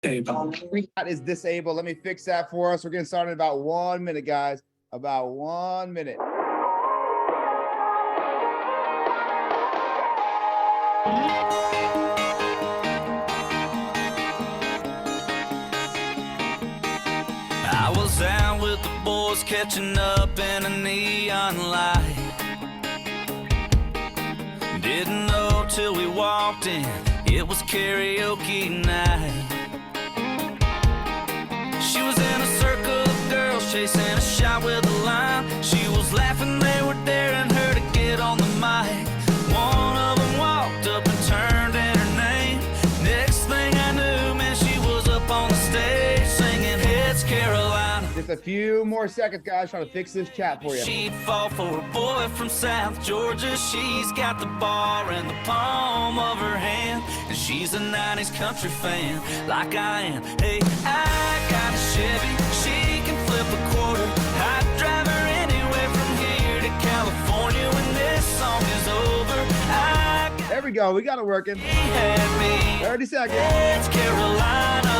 That is disabled. Let me fix that for us. We're getting started in about 1 minute, guys. About 1 minute. I was out with the boys catching up in a neon light. Didn't know till we walked in, it was karaoke night. She was in a circle of girls chasing a shot with a line. She was laughing, they were daring her to get on the mic. One of them walked up and turned in her name. Next thing I knew, man, she was up on the stage singing It's Carolina. Just a few more seconds, guys, trying to fix this chat for you. She'd fall for a boy from South Georgia. She's got the bar in the palm of her hand, and she's a 90s country fan like I am. Hey, I got a Chevy, she can flip a quarter. I'd drive her anywhere from here to California when this song is over. There we go, we got it working. 30 seconds. It's Carolina.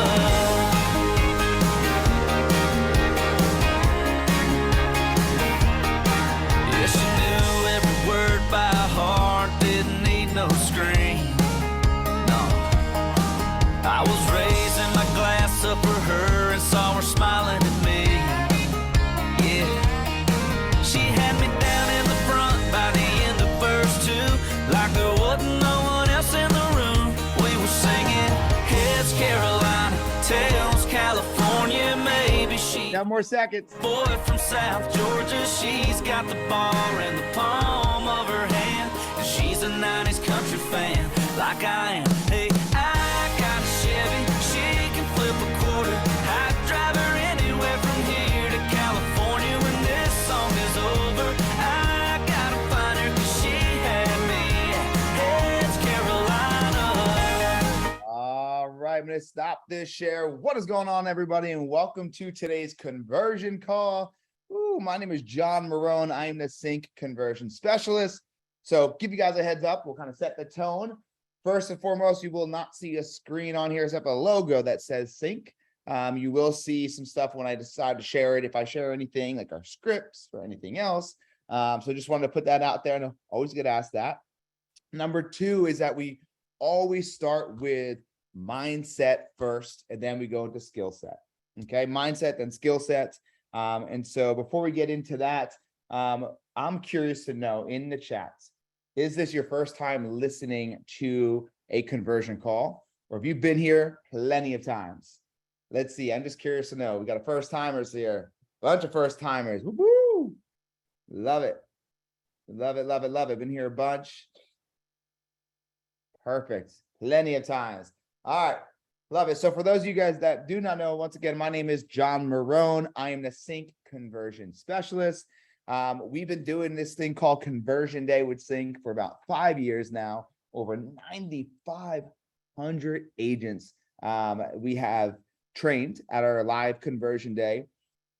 By heart, didn't need no screen. No, I was raising my glass up for her and saw her smiling at me. Yeah, she had me down in the front by the end of verse 2, like there wasn't no one else in the room. We were singing It's Carolina, tells California, maybe she. 10 more seconds. Boy from South Georgia, she's got the bar in the palm of her hand, and she's a 90s country fan like I am. Hey, I got a Chevy, she can flip a quarter. I'd drive her anywhere from here to California when this song is over. I gotta find her 'cause she had me. It's Carolina. All right, I'm gonna stop this share. What is going on, everybody, and welcome to today's conversion call. Ooh, my name is John Marone. I am the CINC conversion specialist. So give you guys a heads up. We'll kind of set the tone. First and foremost, you will not see a screen on here except a logo that says CINC. You will see some stuff when I decide to share it, if I share anything like our scripts or anything else. So just wanted to put that out there, and I always get asked that. Number two is that we always start with mindset first, and then we go into skill set. Okay, mindset, then skill sets. And so before we get into that, I'm curious to know in the chats, is this your first time listening to a conversion call, or have you been here plenty of times? Let's see. I'm just curious to know. We got a first timers here, bunch of first timers. Woo-hoo! Love it. Love it, love it, love it. Been here a bunch. Perfect. Plenty of times. All right. Love it. So for those of you guys that do not know, once again, my name is John Marone. I am the CINC conversion specialist. We've been doing this thing called Conversion Day with CINC for about 5 years now, over 9,500 agents we have trained at our live Conversion Day.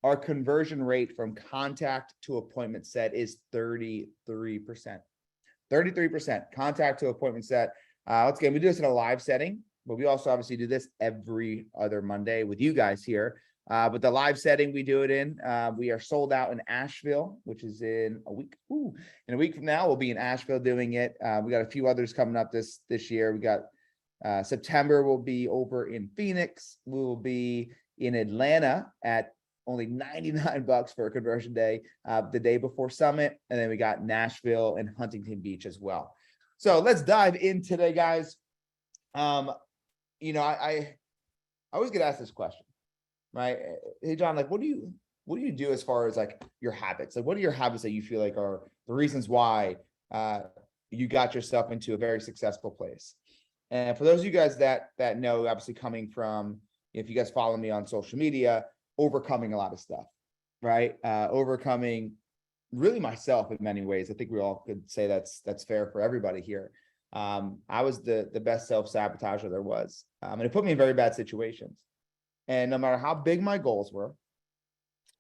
Our conversion rate from contact to appointment set is 33%. 33% contact to appointment set. Once again, we do this in a live setting, but we also obviously do this every other Monday with you guys here. But the live setting we do it in, we are sold out in Asheville, which is in a week. Ooh, in a week from now, we'll be in Asheville doing it. We got a few others coming up this year. We got September, we'll be over in Phoenix. We will be in Atlanta at only $99 for a conversion day, the day before Summit. And then we got Nashville and Huntington Beach as well. So let's dive in today, guys. You know, I always get asked this question, right? Hey, John, like, what do you do as far as like your habits? Like, what are your habits that you feel like are the reasons why you got yourself into a very successful place? And for those of you guys that know, obviously coming from, if you guys follow me on social media, overcoming a lot of stuff, right? Overcoming really myself in many ways. I think we all could say that's fair for everybody here. I was the best self-sabotager there was. And it put me in very bad situations. And no matter how big my goals were,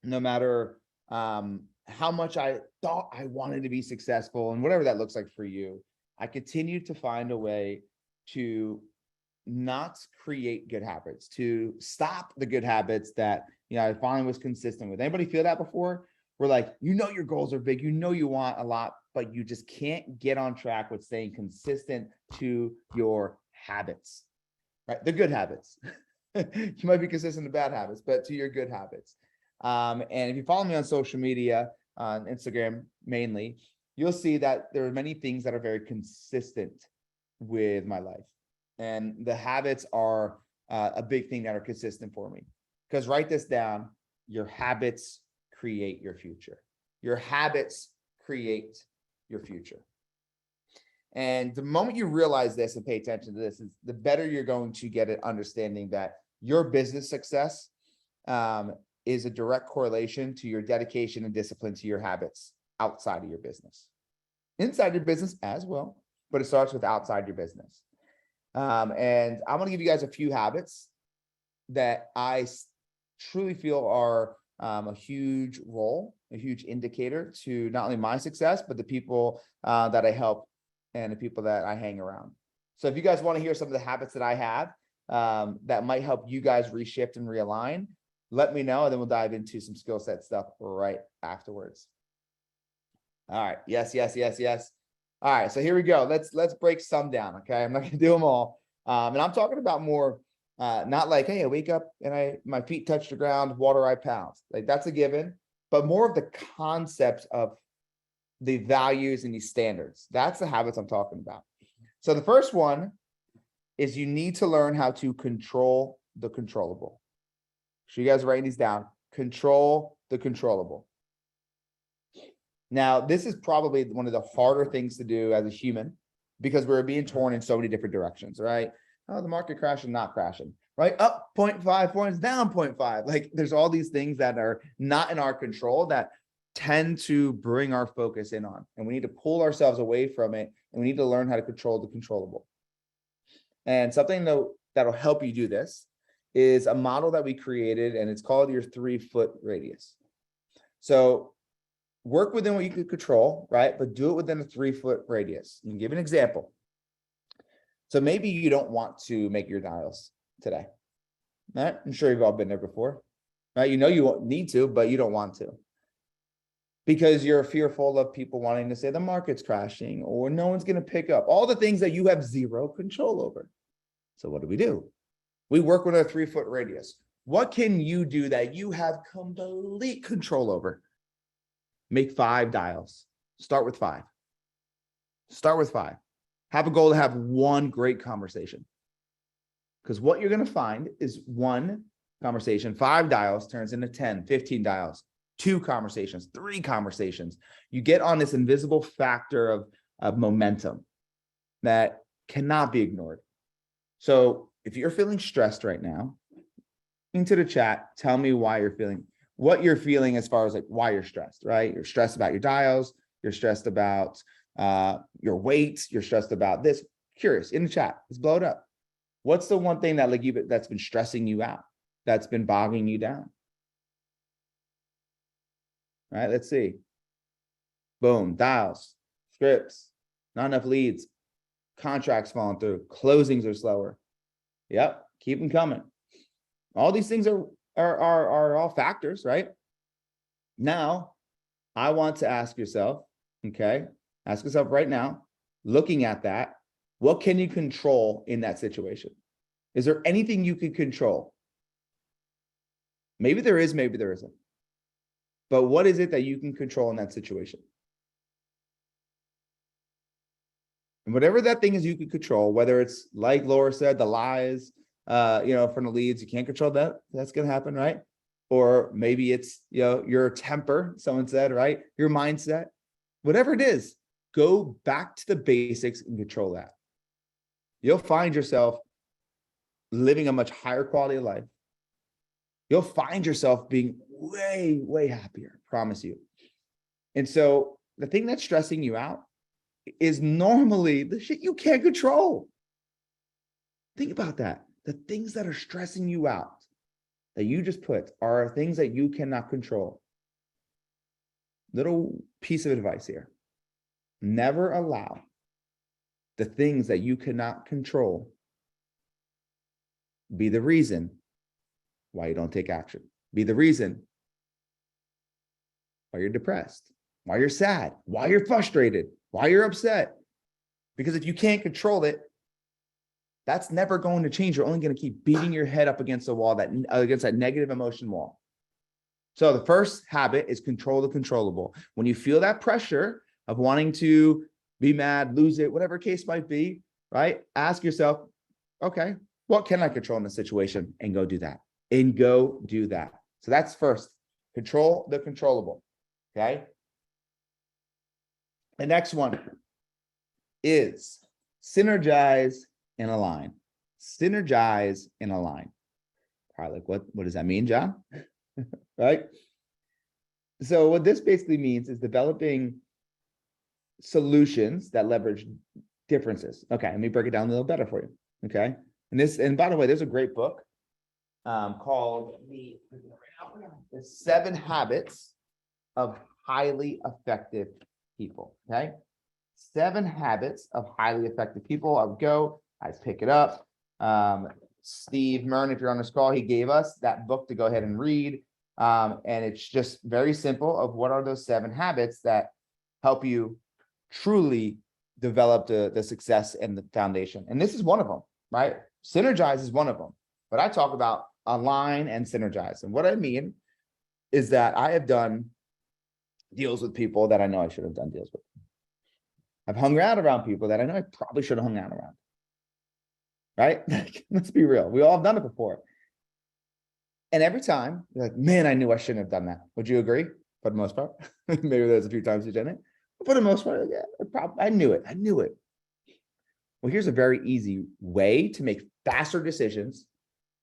no matter how much I thought I wanted to be successful, and whatever that looks like for you, I continued to find a way to not create good habits, to stop the good habits that, I finally was consistent with. Anybody feel that before? We're like, your goals are big, you want a lot, but you just can't get on track with staying consistent to your habits, right? The good habits. You might be consistent to bad habits, but to your good habits. And if you follow me on social media, on Instagram mainly, you'll see that there are many things that are very consistent with my life. And the habits are a big thing that are consistent for me. Because write this down, your habits create your future. Your habits create your future. And the moment you realize this and pay attention to this, is the better you're going to get at understanding that your business success is a direct correlation to your dedication and discipline to your habits outside of your business. Inside your business as well, but it starts with outside your business. And I'm going to give you guys a few habits that I truly feel are a huge role, a huge indicator to not only my success, but the people that I help and the people that I hang around. So if you guys want to hear some of the habits that I have that might help you guys reshift and realign, let me know, and then we'll dive into some skill set stuff right afterwards. All right. Yes. All right. So here we go. Let's break some down. Okay. I'm not going to do them all. And I'm talking about more, not like, hey, I wake up and my feet touch the ground, water I pound. Like that's a given, but more of the concepts of the values and these standards. That's the habits I'm talking about. So the first one is you need to learn how to control the controllable. So you guys are writing these down. Control the controllable. Now, this is probably one of the harder things to do as a human because we're being torn in so many different directions, right? Oh, the market crashing, not crashing, right? Up 0.5 points, down 0.5. Like there's all these things that are not in our control that tend to bring our focus in on. And we need to pull ourselves away from it. And we need to learn how to control the controllable. And something that'll help you do this is a model that we created, and it's called your 3-foot radius. So work within what you can control, right? But do it within a 3-foot radius. You can give an example. So maybe you don't want to make your dials today. Right? I'm sure you've all been there before, right? You won't need to, but you don't want to. Because you're fearful of people wanting to say the market's crashing or no one's going to pick up. All the things that you have zero control over. So what do? We work with a 3-foot radius. What can you do that you have complete control over? Make 5 dials. Start with 5. Have a goal to have one great conversation. Because what you're going to find is one conversation, 5 dials turns into 10, 15 dials, 2 conversations, 3 conversations. You get on this invisible factor of momentum that cannot be ignored. So if you're feeling stressed right now, into the chat, tell me what you're feeling as far as like why you're stressed, right? You're stressed about your dials. You're stressed about your weights. You're stressed about this. Curious, in the chat, let's blow it up. What's the one thing that's been stressing you out, that's been bogging you down? All right, let's see. Boom, dials, scripts, not enough leads, contracts falling through, closings are slower. Yep, keep them coming. All these things are all factors, right? Now, I want to ask yourself, okay? Ask yourself right now, looking at that, what can you control in that situation? Is there anything you can control? Maybe there is, maybe there isn't. But what is it that you can control in that situation? And whatever that thing is you can control, whether it's like Laura said, the lies, from the leads, you can't control that. That's going to happen, right? Or maybe it's, your temper, someone said, right? Your mindset, whatever it is, go back to the basics and control that. You'll find yourself living a much higher quality of life. You'll find yourself being way, way happier, I promise you. And so the thing that's stressing you out is normally the shit you can't control. Think about that. The things that are stressing you out that you just put are things that you cannot control. Little piece of advice here. Never allow the things that you cannot control be the reason why you don't take action. Be the reason why you're depressed, why you're sad, why you're frustrated, why you're upset. Because if you can't control it, that's never going to change. You're only going to keep beating your head up against the wall, against that negative emotion wall. So the first habit is control the controllable. When you feel that pressure of wanting to be mad, lose it, whatever case might be, right? Ask yourself, okay, what can I control in this situation? And go do that. And go do that. So that's first, control the controllable, okay? The next one is synergize and align. Synergize and align. Probably like, what does that mean, John? Right? So what this basically means is developing solutions that leverage differences. Okay, let me break it down a little better for you. Okay. And by the way, there's a great book called the 7 Habits of Highly Effective People. Okay. 7 Habits of Highly Effective People. I would go, I'd pick it up. Steve Mern, if you're on this call, he gave us that book to go ahead and read. And it's just very simple of what are those 7 habits that help you truly develop the success and the foundation. And this is one of them, right? Synergize is one of them. But I talk about align and synergize. And what I mean is that I have done deals with people that I know I should have done deals with. I've hung out around people that I know I probably should have hung out around. Right? Let's be real. We all have done it before. And every time, you're like, man, I knew I shouldn't have done that. Would you agree? For the most part. Maybe there's a few times you didn't. But for the most part, yeah, I knew it. I knew it. Well, here's a very easy way to make faster decisions,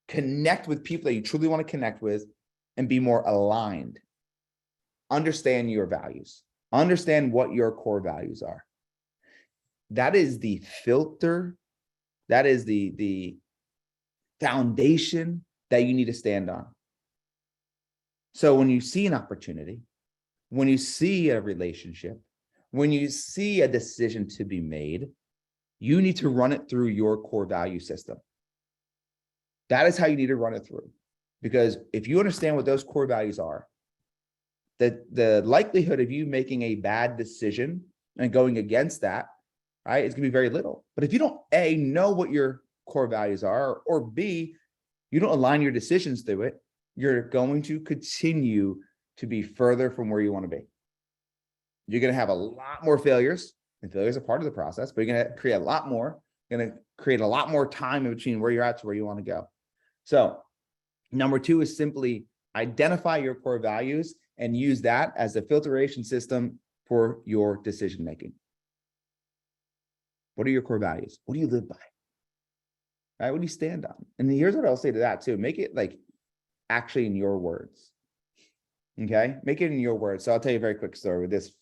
connect with people that you truly want to connect with, and be more aligned. Understand your values. Understand what your core values are. That is the filter. That is the foundation that you need to stand on. So when you see an opportunity, when you see a relationship, when you see a decision to be made, you need to run it through your core value system. That is how you need to run it through. Because if you understand what those core values are, the likelihood of you making a bad decision and going against that, right, it's gonna be very little. But if you don't, A, know what your core values are, or B, you don't align your decisions to it, you're going to continue to be further from where you want to be. You're going to have a lot more failures, and failures are part of the process, but you're going to create a lot more, time in between where you're at to where you want to go. So number 2 is simply identify your core values and use that as the filtration system for your decision making. What are your core values? What do you live by? Right? What do you stand on? And here's what I'll say to that too. Make it like actually in your words. Okay. Make it in your words. So I'll tell you a very quick story with this.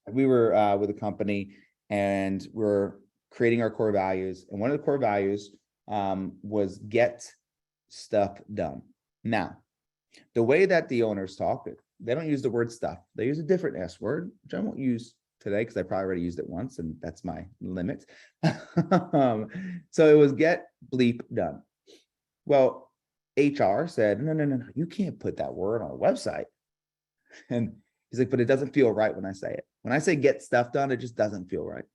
We were with a company and we're creating our core values. And one of the core values was get stuff done. Now, the way that the owners talk, they don't use the word stuff. They use a different S word, which I won't use today because I probably already used it once and that's my limit. So it was get bleep done. Well, HR said, no, you can't put that word on a website. And he's like, but it doesn't feel right when I say it. When I say get stuff done, it just doesn't feel right.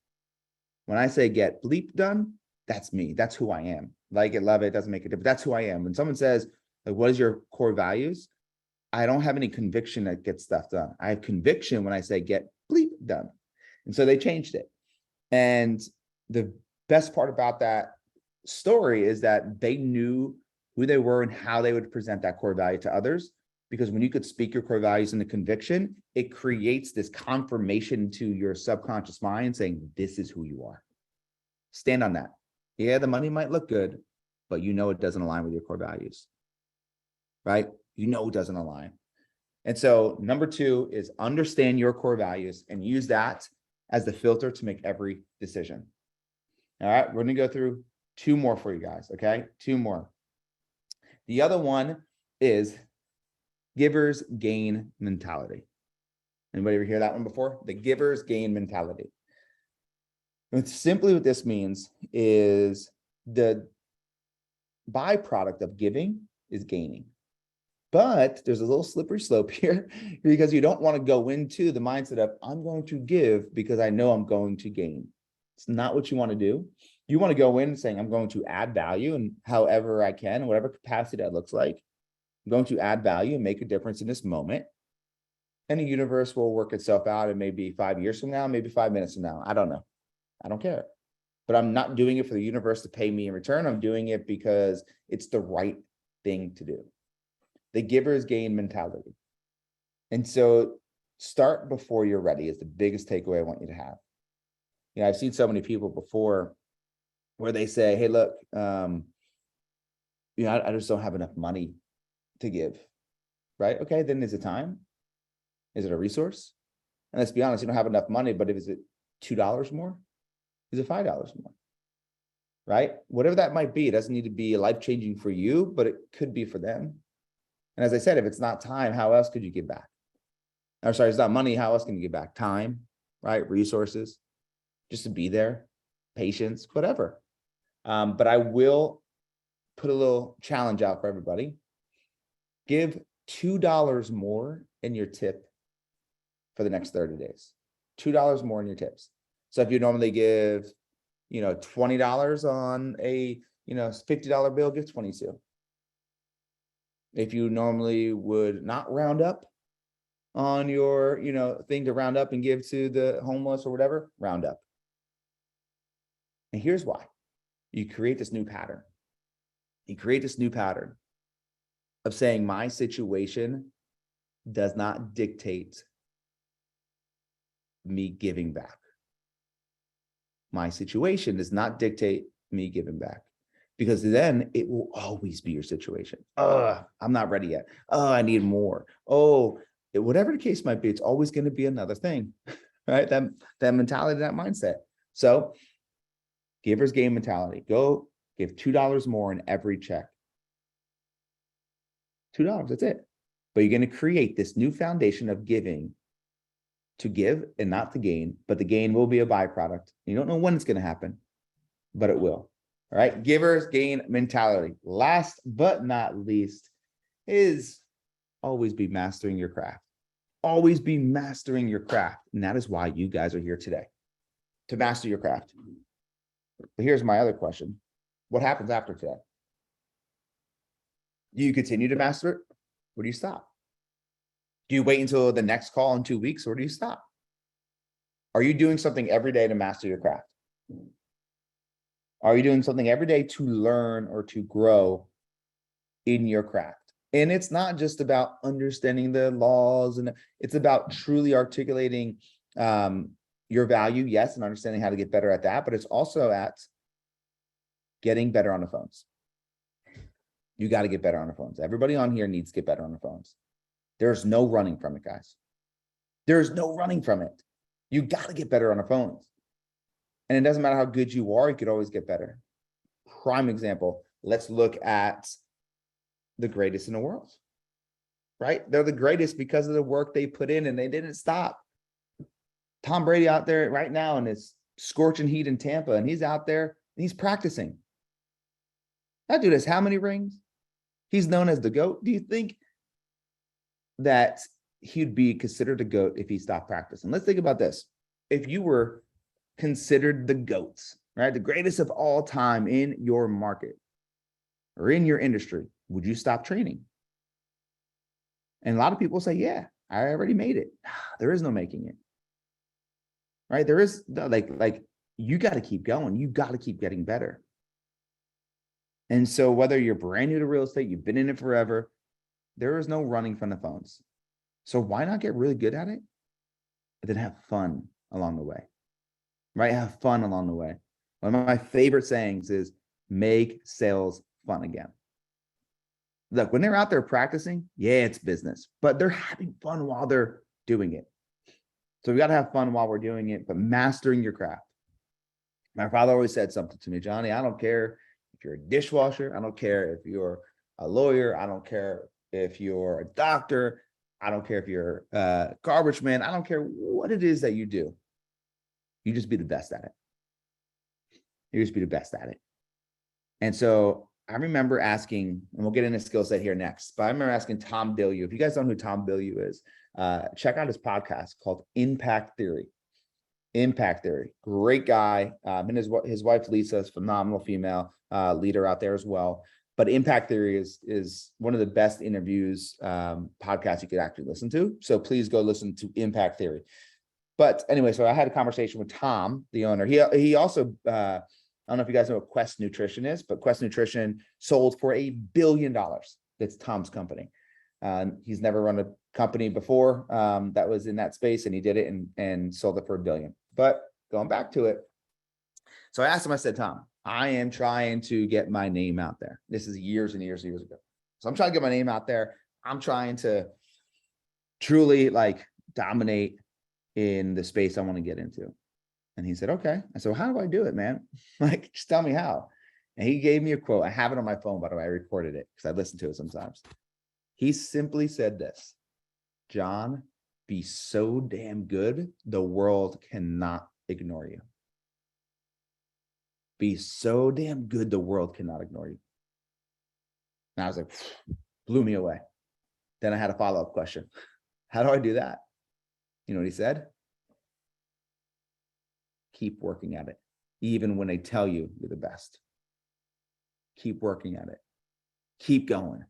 When I say get bleep done, that's me. That's who I am. Like it, love it, doesn't make a difference. That's who I am. When someone says, like, what is your core values? I don't have any conviction that gets stuff done. I have conviction when I say get bleep done. And so they changed it. And the best part about that story is that they knew who they were and how they would present that core value to others. Because when you could speak your core values in the conviction, it creates this confirmation to your subconscious mind saying, this is who you are. Stand on that. Yeah, the money might look good, but you know it doesn't align with your core values, right? You know it doesn't align. And so number 2 is understand your core values and use that as the filter to make every decision. All right, we're gonna go through 2 more for you guys, okay? 2 more. The other one is givers gain mentality. Anybody ever hear that one before? The givers gain mentality. And simply what this means is the byproduct of giving is gaining. But there's a little slippery slope here because you don't want to go into the mindset of I'm going to give because I know I'm going to gain. It's not what you want to do. You want to go in saying I'm going to add value and however I can, whatever capacity that looks like, I'm going to add value and make a difference in this moment. And the universe will work itself out. It may be 5 years from now, maybe 5 minutes from now. I don't know. I don't care. But I'm not doing it for the universe to pay me in return. I'm doing it because it's the right thing to do. The giver's gain mentality. And so start before you're ready is the biggest takeaway I want you to have. You know, I've seen so many people before where they say, hey, look, I just don't have enough money to give, right? Okay, then is it time? Is it a resource? And let's be honest, you don't have enough money, but is it $2 more? Is it $5 more? Right? Whatever that might be, it doesn't need to be life-changing for you, but it could be for them. And as I said, if it's not time, how else could you give back? Or sorry, it's not money, how else can you give back? Time, right? Resources, just to be there, patience, whatever. But I will put a little challenge out for everybody. Give $2 more in your tip for the next 30 days. $2 more in your tips. So if you normally give, $20 on a, $50 bill, give 22. If you normally would not round up on your, thing to round up and give to the homeless or whatever, round up. And here's why. You create this new pattern. You create this new pattern of saying my situation does not dictate me giving back. My situation does not dictate me giving back. Because then it will always be your situation. I'm not ready yet. I need more. Whatever the case might be, it's always going to be another thing, right? That mentality, that mindset. So giver's gain mentality. Go give $2 more in every check. $2, that's it. But you're going to create this new foundation of giving to give and not to gain, but the gain will be a byproduct. You don't know when it's going to happen, but it will. All right, giver's gain mentality. Last but not least is always be mastering your craft. Always be mastering your craft. And that is why you guys are here today, to master your craft. But here's my other question. What happens after today? Do you continue to master it? Or do you stop? Do you wait until the next call in 2 weeks, or do you stop? Are you doing something every day to master your craft? Are you doing something every day to learn or to grow in your craft? And it's not just about understanding the laws, and it's about truly articulating your value, yes, and understanding how to get better at that, but it's also at getting better on the phones. You got to get better on the phones. Everybody on here needs to get better on the phones. There's no running from it, guys. There's no running from it. You got to get better on the phones. And it doesn't matter how good you are, you could always get better. Prime example, let's look at the greatest in the world, right? They're the greatest because of the work they put in, and they didn't stop. Tom Brady out there right now in his scorching heat in Tampa, and he's out there and he's practicing. That dude has how many rings? He's known as the GOAT. Do you think that he'd be considered a GOAT if he stopped practicing? Let's think about this. If you were considered the GOATs, right? The greatest of all time in your market or in your industry, would you stop training? And a lot of people say, yeah, I already made it. There is no making it, right? There is like you got to keep going. You got to keep getting better. And so whether you're brand new to real estate, you've been in it forever, there is no running from the phones. So why not get really good at it, but then have fun along the way? Right? Have fun along the way. One of my favorite sayings is make sales fun again. Look, when they're out there practicing, yeah, it's business, but they're having fun while they're doing it. So we got to have fun while we're doing it, but mastering your craft. My father always said something to me, Johnny, I don't care if you're a dishwasher. I don't care if you're a lawyer. I don't care if you're a doctor. I don't care if you're a garbage man. I don't care what it is that you do. You just be the best at it. You just be the best at it. And so I remember asking, and we'll get into skill set here next, but I remember asking Tom Bilyeu. If you guys don't know who Tom Bilyeu is, check out his podcast called Impact Theory. Impact Theory, great guy. And his wife Lisa is phenomenal female leader out there as well. But Impact Theory is one of the best interviews podcasts you could actually listen to. So please go listen to Impact Theory. But anyway, so I had a conversation with Tom, the owner. He also I don't know if you guys know what Quest Nutrition is, but Quest Nutrition sold for $1 billion. That's Tom's company. He's never run a company before that was in that space, and he did it and sold it for $1 billion. But going back to it, so I asked him, I said, Tom, I am trying to get my name out there. This is years and years and years ago. So I'm trying to get my name out there. I'm trying to truly like dominate in the space I want to get into. And he said, okay. I said, well, how do I do it, man? Like, just tell me how. And he gave me a quote. I have it on my phone, by the way. I recorded it because I listen to it sometimes. He simply said this, John, be so damn good, the world cannot ignore you. Be so damn good, the world cannot ignore you. And I was like, blew me away. Then I had a follow-up question. How do I do that? You know what he said? Keep working at it, even when they tell you you're the best. Keep working at it. Keep going.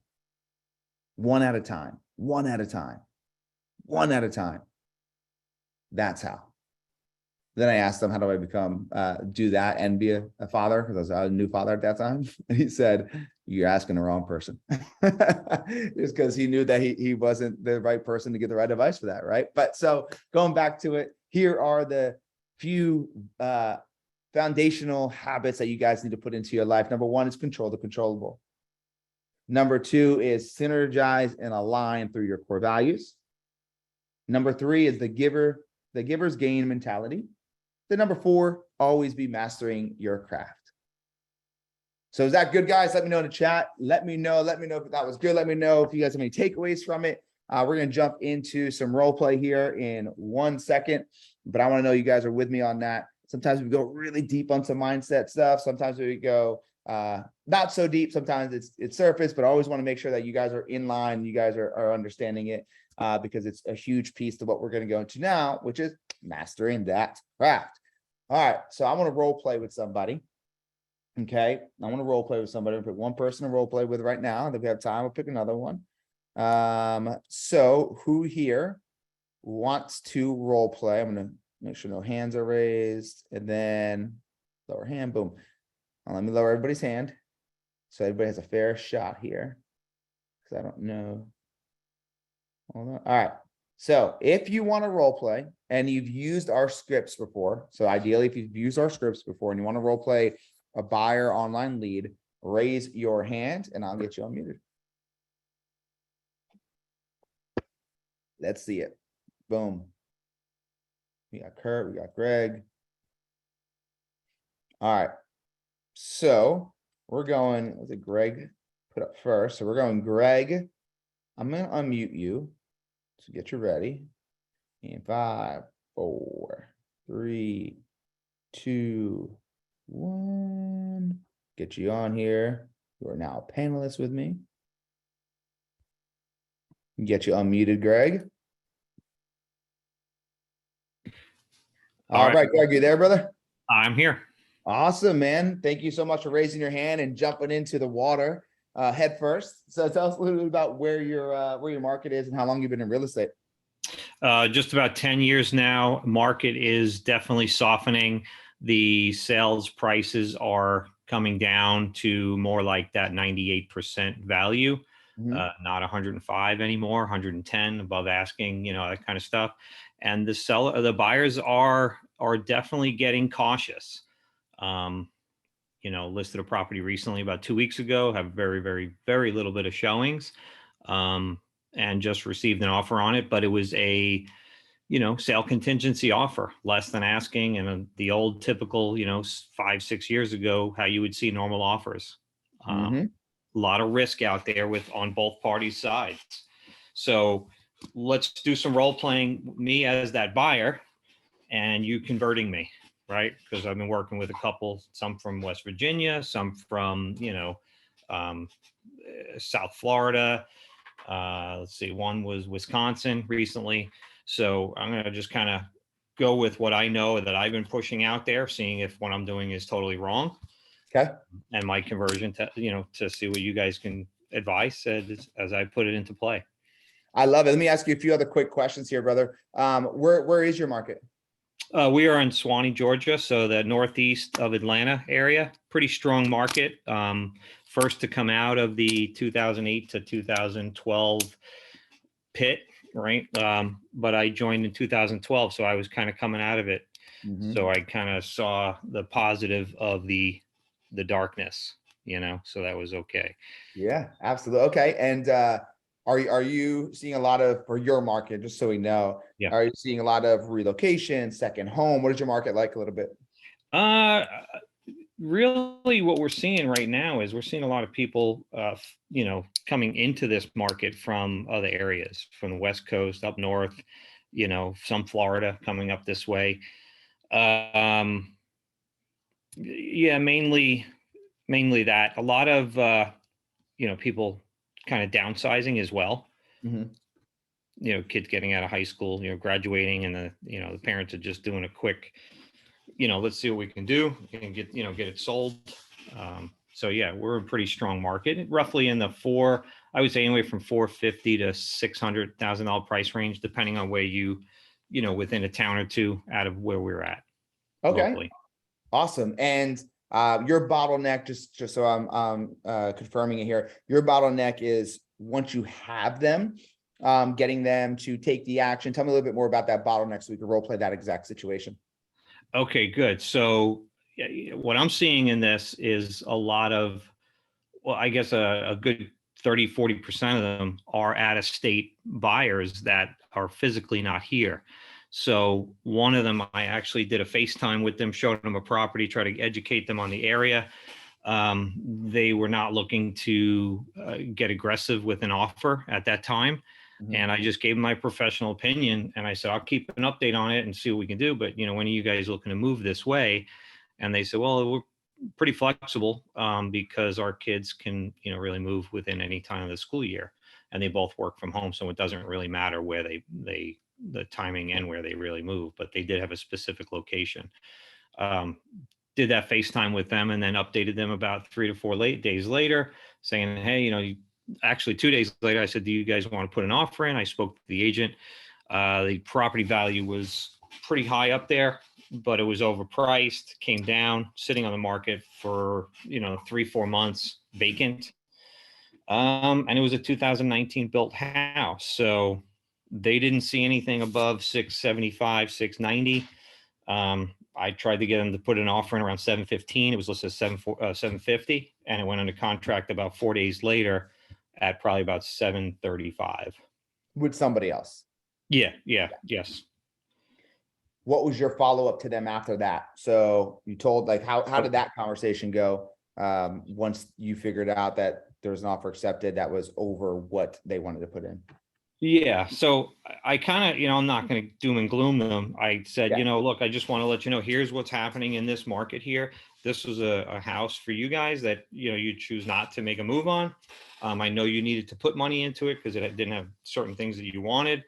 One at a time, one at a time, one at a time. That's how. Then I asked him, how do I become, do that and be a father? Because I was a new father at that time. And he said, you're asking the wrong person. Just because he knew that he wasn't the right person to get the right advice for that, right? But so going back to it, here are the few foundational habits that you guys need to put into your life. Number one is control the controllable. Number two is synergize and align through your core values. Number three is the giver's gain mentality. Then number four, always be mastering your craft. So is that good, guys? Let me know in the chat. Let me know if that was good. Let me know if you guys have any takeaways from it. We're going to jump into some role play here in 1 second, but I want to know you guys are with me on that. Sometimes we go really deep on some mindset stuff. Sometimes we go not so deep. Sometimes it's surface, but I always want to make sure that you guys are in line. You guys are understanding it because it's a huge piece to what we're going to go into now, which is mastering that craft. All right. So I want to role play with somebody. Okay. I want to role play with somebody. I'll pick one person to role play with right now. If we have time, we'll pick another one. So who here wants to role play? I'm going to make sure no hands are raised and then lower hand. Boom. Let me lower everybody's hand so everybody has a fair shot here because I don't know. Hold on. All right. So if you want to role play and you've used our scripts before, so ideally if you've used our scripts before and you want to role play a buyer online lead, raise your hand and I'll get you unmuted. Let's see it. Boom. We got Kurt, we got Greg. All right. So we're going, what's it, Greg put up first. So we're going, Greg, I'm going to unmute you. So get you ready. In 5, 4, 3, 2, 1. Get you on here. You are now a panelist with me. Get you unmuted, Greg. All right, Greg, you there, brother? I'm here. Awesome, man. Thank you so much for raising your hand and jumping into the water head first. So tell us a little bit about where your market is and how long you've been in real estate. Just about 10 years now. Market is definitely softening. The sales prices are coming down to more like that 98% value, not 105 anymore, 110 above asking, that kind of stuff. And the buyers are definitely getting cautious. Listed a property recently about 2 weeks ago, have very, very, very little bit of showings, and just received an offer on it, but it was a, sale contingency offer, less than asking. And the old typical, 5, 6 years ago, how you would see normal offers. A lot of risk out there on both parties' sides. So let's do some role playing, me as that buyer and you converting me, right? Because I've been working with a couple, some from West Virginia, some from, South Florida. Let's see, one was Wisconsin recently. So I'm going to just kind of go with what I know that I've been pushing out there, seeing if what I'm doing is totally wrong, Okay. and my conversion to, to see what you guys can advise as I put it into play. I love it. Let me ask you a few other quick questions here, brother. Where is your market? We are in Swanee, Georgia, so the northeast of Atlanta area. Pretty strong market. First to come out of the 2008 to 2012 pit, right? But I joined in 2012, so I was kind of coming out of it. Mhm. So I kind of saw the positive of the darkness, so that was okay. Yeah, absolutely. Okay. And are you seeing a lot of, for your market, just so we know, Yeah. are you seeing a lot of relocation, second home? What is your market like a little bit? Really what we're seeing right now is we're seeing a lot of people, coming into this market from other areas, from the West Coast up north, some Florida coming up this way. Yeah, mainly that. A lot of, people kind of downsizing as well. Mhm. Kids getting out of high school, graduating, and the parents are just doing a quick, let's see what we can do and get it sold. So yeah, we're a pretty strong market, roughly in the I would say anywhere from $450 to $600,000 price range, depending on where within a town or two out of where we're at. Okay. Locally. Awesome. And your bottleneck, just so I'm confirming it here, your bottleneck is once you have them, getting them to take the action. Tell me a little bit more about that bottleneck so we can role play that exact situation. Okay, good. So what I'm seeing in this is a lot of, well, I guess a good 30-40% of them are out of state buyers that are physically not here. So one of them, I actually did a FaceTime with them, showed them a property, try to educate them on the area. They were not looking to get aggressive with an offer at that time. Mhm. And I just gave them my professional opinion, and I said, I'll keep an update on it and see what we can do. But, when are you guys looking to move this way? And they said, well, we're pretty flexible, because our kids can, really move within any time of the school year, and they both work from home. So it doesn't really matter where the timing and where they really move, but they did have a specific location. Did that FaceTime with them, and then updated them about 3 to 4 days later, saying, hey, actually 2 days later, I said, do you guys want to put an offer in? I spoke to the agent. The property value was pretty high up there, but it was overpriced, came down, sitting on the market for, 3-4 months vacant. And it was a 2019 built house. So they didn't see anything above 675, 690. I tried to get them to put an offer in around 715. It was listed as 750, and it went under contract about 4 days later at probably about 735. With somebody else. Yeah. Yes. What was your follow-up to them after that? So you told, like, how did that conversation go? Once you figured out that there was an offer accepted that was over what they wanted to put in? Yeah. So I kind of, I'm not going to doom and gloom them. I said, Yeah. look, I just want to let you know, here's what's happening in this market here. This was a house for you guys that, you choose not to make a move on. I know you needed to put money into it because it didn't have certain things that you wanted,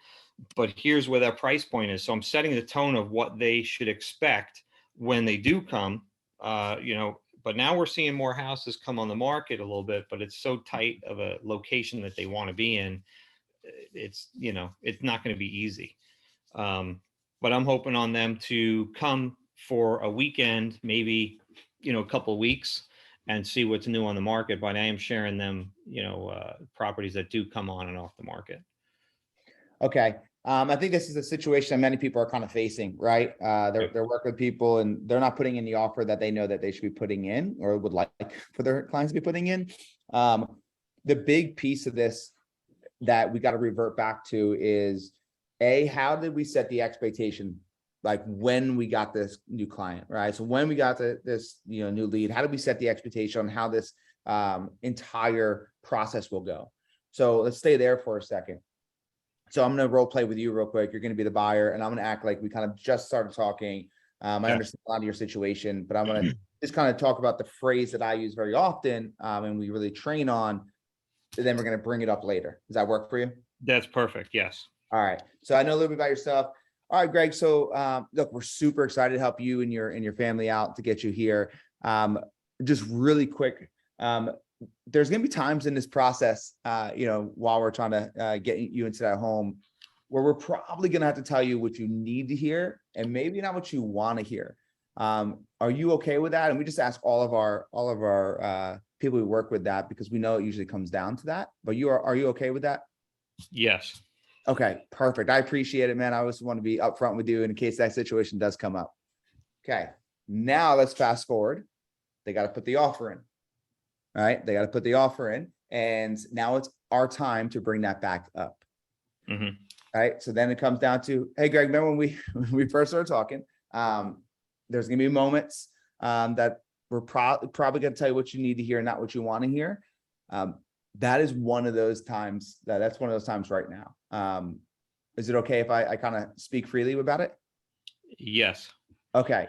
but here's where that price point is. So I'm setting the tone of what they should expect when they do come, but now we're seeing more houses come on the market a little bit, but it's so tight of a location that they want to be in. It's not going to be easy, but I'm hoping on them to come for a weekend, maybe a couple of weeks, and see what's new on the market. But I am sharing them properties that do come on and off the market. Okay. I think this is a situation that many people are kind of facing, right? They're working with people and they're not putting in the offer that they know that they should be putting in or would like for their clients to be putting in. The big piece of this that we got to revert back to is how did we set the expectation? Like when we got this new client, right? So when we got this, new lead, how did we set the expectation on how this entire process will go? So let's stay there for a second. So I'm going to role play with you real quick. You're going to be the buyer and I'm going to act like we kind of just started talking. I understand a lot of your situation, but I'm going to just kind of talk about the phrase that I use very often, and we really train on, and then we're going to bring it up later. Does that work for you? That's perfect. Yes. All right. So I know a little bit about yourself. All right, Greg. So look, we're super excited to help you and your family out to get you here. Just really quick. There's going to be times in this process, while we're trying to get you into that home, where we're probably going to have to tell you what you need to hear and maybe not what you want to hear. Are you okay with that? And we just ask all of our people we work with that, because we know it usually comes down to that. But are you okay with that? Yes. Okay, perfect. I appreciate it, man. I always want to be upfront with you in case that situation does come up. Okay, now let's fast forward. They got to put the offer in. All right, they got to put the offer in, and now it's our time to bring that back up. Mhm. All right, so then it comes down to, hey, Greg, remember when we first started talking? There's gonna be moments that we're probably gonna tell you what you need to hear, not what you want to hear. That is one of those times. That's one of those times right now. Is it okay if I kind of speak freely about it? Yes. Okay.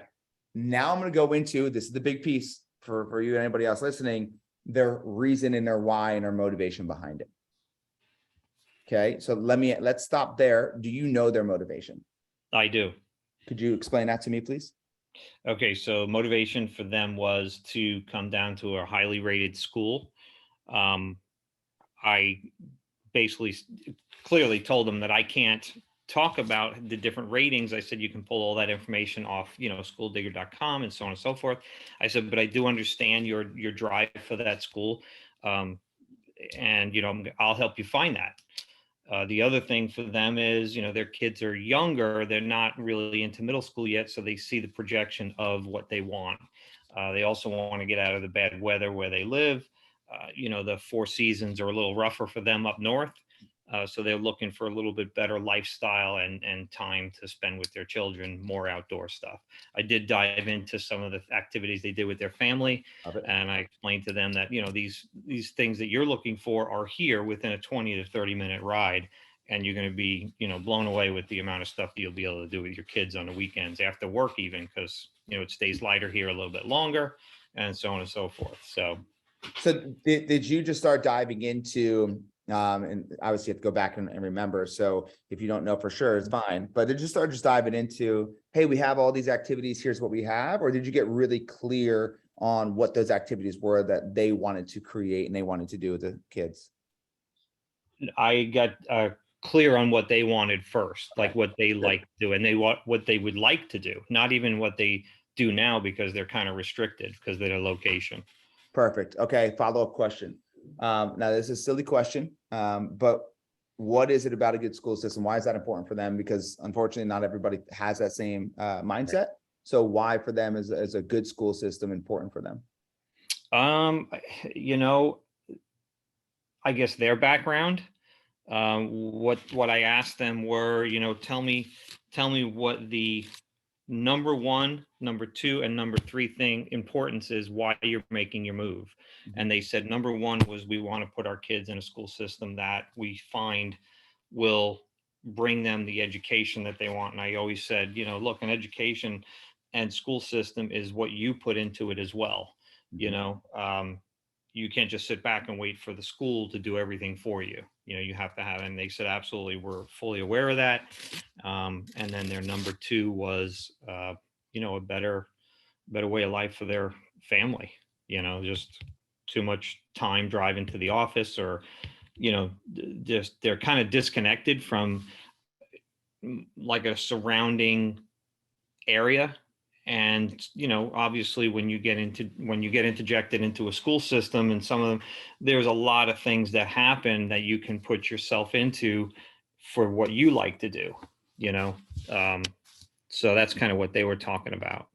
Now I'm going to go into, this is the big piece for you and anybody else listening, their reason and their why and their motivation behind it. Okay. So let's stop there. Do you know their motivation? I do. Could you explain that to me, please? Okay. So motivation for them was to come down to a highly rated school. I basically clearly told them that I can't talk about the different ratings. I said, you can pull all that information off, schooldigger.com and so on and so forth. I said, but I do understand your drive for that school. And, I'll help you find that. The other thing for them is, their kids are younger. They're not really into middle school yet. So they see the projection of what they want. They also want to get out of the bad weather where they live. The 4 seasons are a little rougher for them up north. So they're looking for a little bit better lifestyle and time to spend with their children, more outdoor stuff. I did dive into some of the activities they did with their family. And I explained to them that, these things that you're looking for are here within a 20 to 30 minute ride. And you're going to be, blown away with the amount of stuff that you'll be able to do with your kids on the weekends after work, even because, it stays lighter here a little bit longer and so on and so forth. So did you just start diving into, and obviously you have to go back and remember. So if you don't know for sure, it's fine. But did you start just diving into, hey, we have all these activities, here's what we have? Or did you get really clear on what those activities were that they wanted to create and they wanted to do with the kids? I got clear on what they wanted first, like what they like to do, and what they would like to do, not even what they do now, because they're kind of restricted because of their location. Perfect. Okay. Follow-up question. Now this is a silly question, but what is it about a good school system? Why is that important for them? Because unfortunately, not everybody has that same mindset. So why for them is a good school system important for them? I guess their background. What I asked them were, tell me what the number 1, number 2, and number 3 thing importance is why you're making your move. And they said number 1 was, we want to put our kids in a school system that we find will bring them the education that they want. And I always said, look, an education and school system is what you put into it as well. You can't just sit back and wait for the school to do everything for you. You have to have, and they said, absolutely, we're fully aware of that. And then their number 2 was, a better way of life for their family. Just too much time driving to the office, or, just they're kind of disconnected from like a surrounding area. And, obviously when you get interjected into a school system, and some of them, there's a lot of things that happen that you can put yourself into for what you like to do, so that's kind of what they were talking about,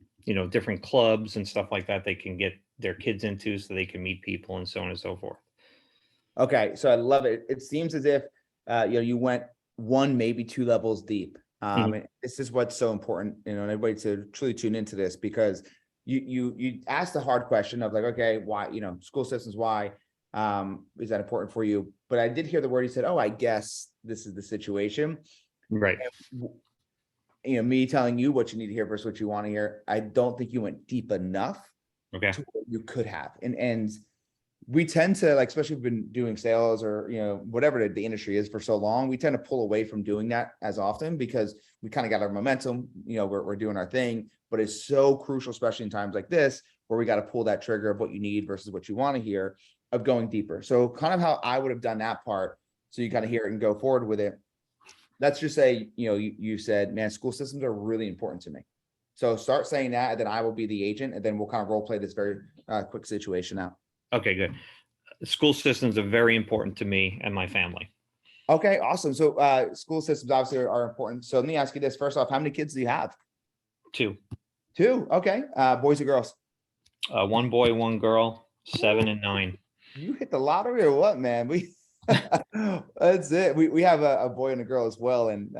different clubs and stuff like that they can get their kids into so they can meet people and so on and so forth. Okay. So I love it. It seems as if, you went 1, maybe 2 levels deep. And this is what's so important, everybody to truly tune into this, because you asked the hard question of like, okay, why, school systems, why is that important for you? But I did hear the word, you said, oh, I guess this is the situation. Right. And, me telling you what you need to hear versus what you want to hear. I don't think you went deep enough. Okay. to what you could have. And we tend to, like, especially if we've been doing sales or, whatever the industry is for so long, we tend to pull away from doing that as often because we kind of got our momentum, we're doing our thing, but it's so crucial, especially in times like this, where we got to pull that trigger of what you need versus what you want to hear, of going deeper. So kind of how I would have done that part, so you kind of hear it and go forward with it. Let's just say, you said, man, school systems are really important to me. So start saying that, and then I will be the agent, and then we'll kind of role play this very quick situation out. Okay, good. School systems are very important to me and my family. Okay, awesome. So school systems obviously are important. So let me ask you this. First off, how many kids do you have? 2. Two. Okay. Boys or girls? 1 boy, 1 girl, 7 and 9. You hit the lottery or what, man? That's it. We have a boy and a girl as well. And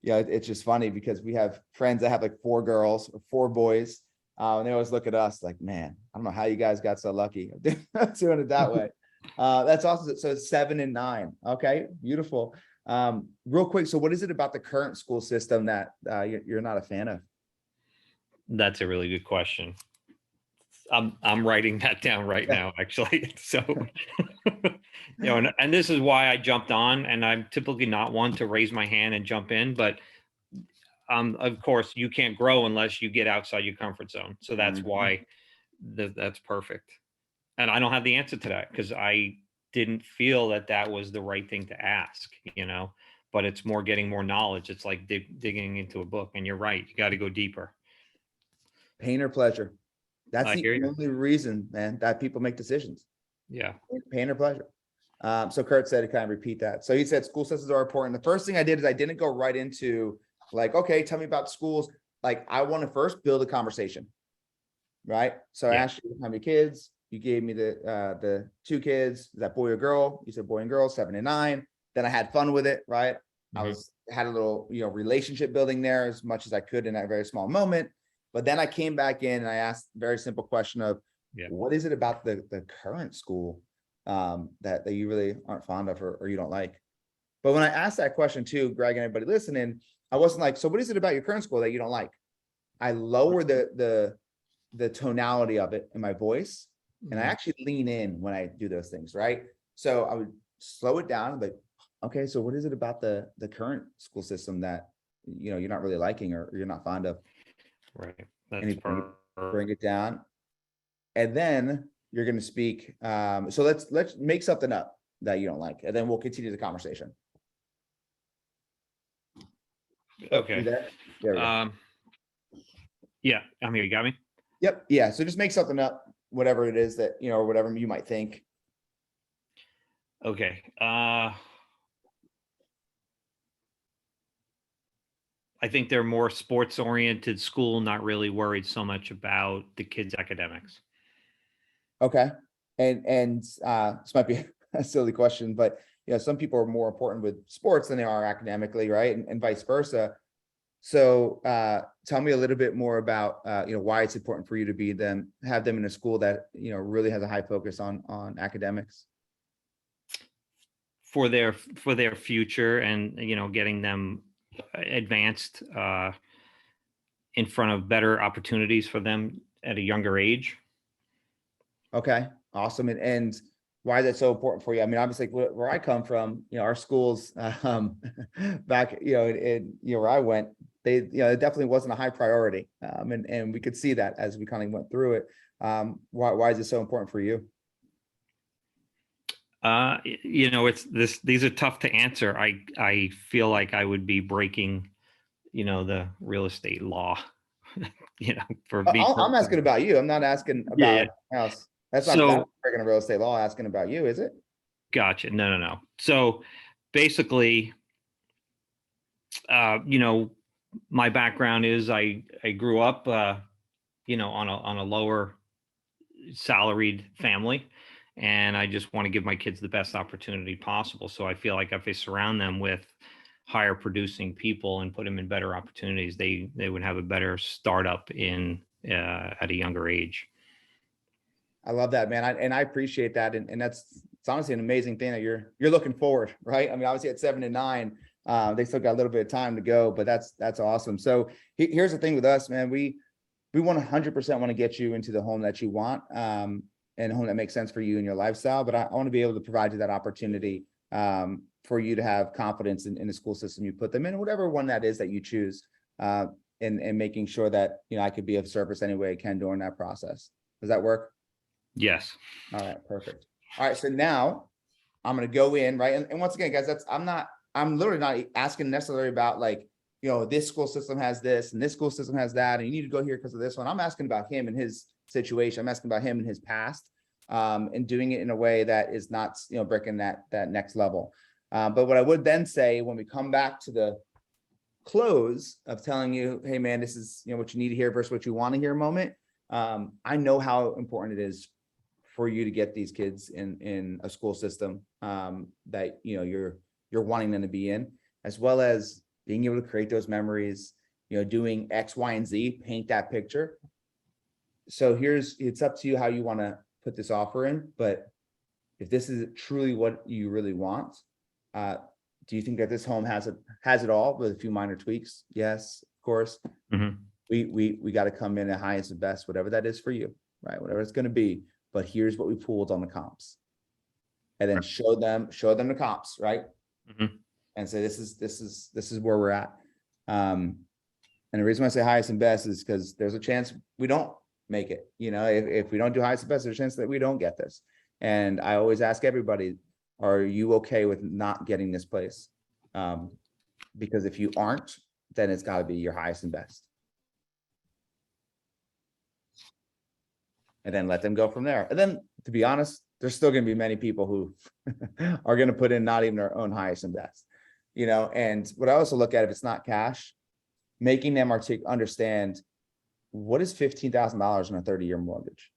it's just funny because we have friends that have like 4 girls or 4 boys. And they always look at us like, man, I don't know how you guys got so lucky doing it that way. That's awesome. So it's 7 and 9. Okay, beautiful. Real quick. So what is it about the current school system that you're not a fan of? That's a really good question. I'm writing that down right now, actually. So, and this is why I jumped on, and I'm typically not one to raise my hand and jump in, but of course you can't grow unless you get outside your comfort zone. So that's why that's perfect. And I don't have the answer to that because I didn't feel that was the right thing to ask, but it's more getting more knowledge. It's like digging into a book, and you're right. You got to go deeper. Pain or pleasure? That's I the hear you. only reason, man, that people make decisions. Yeah. Pain or pleasure. So Kurt said to kind of repeat that. So he said school systems are important. The first thing I did is I didn't go right into like, okay, tell me about schools. Like, I want to first build a conversation, right? So I asked you how many kids. You gave me the 2 kids. Is that boy or girl? You said boy and girl, 7 and 9. Then I had fun with it, right? I had a little, relationship building there as much as I could in that very small moment. But then I came back in and I asked a very simple question of, what is it about the current school that you really aren't fond of or you don't like? But when I asked that question too, Greg and everybody listening, I wasn't like, so what is it about your current school that you don't like? I lower the tonality of it in my voice, and I actually lean in when I do those things, right? So I would slow it down, but okay, so what is it about the current school system that you're not really liking or you're not fond of? Right. Bring it down, and then you're going to speak. So let's make something up that you don't like, and then we'll continue the conversation. Okay. There we go. Yeah, I'm here. You got me? Yep. Yeah. So just make something up, whatever it is that or whatever you might think. Okay. I think they're more sports oriented school, not really worried so much about the kids' academics. Okay. And this might be a silly question, but some people are more important with sports than they are academically, right? And vice versa. So tell me a little bit more about why it's important for you to have them in a school that really has a high focus on academics. For their future and getting them advanced in front of better opportunities for them at a younger age. Okay, awesome. And why is that so important for you? I mean, obviously where I come from, our schools back, in where I went, they, it definitely wasn't a high priority. And we could see that as we kind of went through it. Why is it so important for you? These are tough to answer. I feel like I would be breaking, the real estate law, for me. I'm asking about you. I'm not asking about anything else. That's not breaking a real estate law, asking about you, is it? Gotcha. No. So basically, my background is I grew up, on a lower salaried family. And I just want to give my kids the best opportunity possible. So I feel like if I surround them with higher producing people and put them in better opportunities, they would have a better startup at a younger age. I love that, man. I appreciate that. And it's honestly an amazing thing that you're looking forward, right? I mean, obviously at 7 and 9, they still got a little bit of time to go, but that's awesome. So here's the thing with us, man. We we 100% want to get you into the home that you want, and a home that makes sense for you and your lifestyle. But I want to be able to provide you that opportunity for you to have confidence in the school system you put them in, whatever one that is that you choose, and making sure that, you know, I could be of service any way I can during that process. Does that work? Yes. All right, perfect. All right, so now I'm gonna go in, right? And once again, guys, I'm literally not asking necessarily about like, you know, this school system has this and this school system has that, and you need to go here because of this one. I'm asking about him and his situation. I'm asking about him and his past, and doing it in a way that is not, you know, breaking that next level. But what I would then say when we come back to the close of telling you, hey man, this is, you know, what you need to hear versus what you want to hear moment. I know how important it is for you to get these kids in a school system that, you know, you're wanting them to be in, as well as being able to create those memories, you know, doing X, Y, and Z, paint that picture. So it's up to you how you want to put this offer in, but if this is truly what you really want, do you think that this home has it all with a few minor tweaks? Yes, of course. Mhm. We got to come in at highest and best, whatever that is for you, right? Whatever it's going to be. But here's what we pulled on the comps, and then show them the comps, right? Mhm. And say this is where we're at. And the reason why I say highest and best is because there's a chance we don't make it. You know, if we don't do highest and best, there's a chance that we don't get this. And I always ask everybody, are you okay with not getting this place? Because if you aren't, then it's got to be your highest and best. And then let them go from there. And then, to be honest, there's still going to be many people who are going to put in not even their own highest and best, you know. And what I also look at, if it's not cash, making them understand what is $15,000 on a 30-year mortgage.